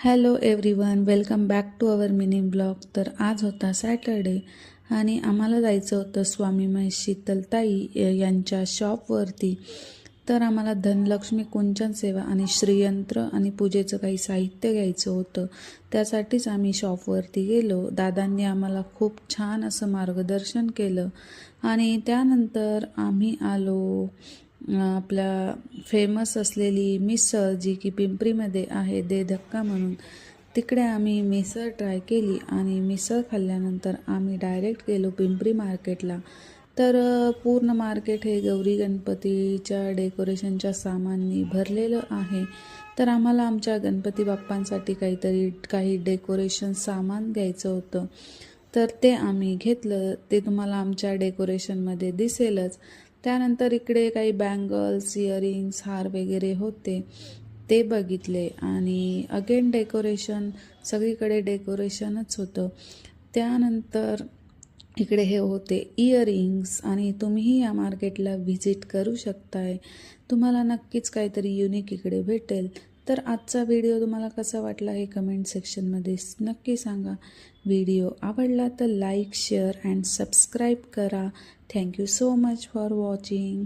Hello everyone, welcome back to our mini blog. तर आज होता सॅटरडे आणि आम्हाला जायचं होतं स्वामी महेश शीतलताई यांच्या शॉपवरती. तर आम्हाला धनलक्ष्मी कुंचन सेवा आणि श्रीयंत्र आणि पूजेचं काही साहित्य घ्यायचं होतं. त्यासाठीच आम्ही शॉपवरती गेलो. दादांनी आम्हाला खूप छान असं मार्गदर्शन केलं आणि त्यानंतर आम्ही आलो आपल्या फेमस असलेली मिसळ, जी की पिंपरीमध्ये आहे, दे धक्का म्हणून. तिकडे आम्ही मिसळ ट्राय केली आणि मिसळ खाल्ल्यानंतर आम्ही डायरेक्ट गेलो पिंपरी मार्केटला. तर पूर्ण मार्केट हे गौरी गणपतीच्या डेकोरेशनच्या सामाननी भरलेलं आहे. तर आम्हाला आमच्या गणपती बाप्पांसाठी काही डेकोरेशन सामान घ्यायचं होतं. तर ते आम्ही घेतलं. ते तुम्हाला आमच्या डेकोरेशनमध्ये दिसेलच. त्यानंतर इकडे काही बँगल्स, इयरिंग्स, हार वगैरे होते, ते बघितले आणि अगेन डेकोरेशन, सगळीकडे डेकोरेशनच होतं. त्यानंतर इकडे हे होते इयरिंग्स आणि तुम्हीही या मार्केटला व्हिजिट करू शकताय. तुम्हाला नक्कीच काहीतरी युनिक इकडे भेटेल. तर आजचा व्हिडिओ तुम्हाला कसा वाटला हे कमेंट सेक्शनमध्ये नक्की सांगा. व्हिडिओ आवडला तर लाईक, शेअर अँड सबस्क्राईब करा. Thank you so much for watching.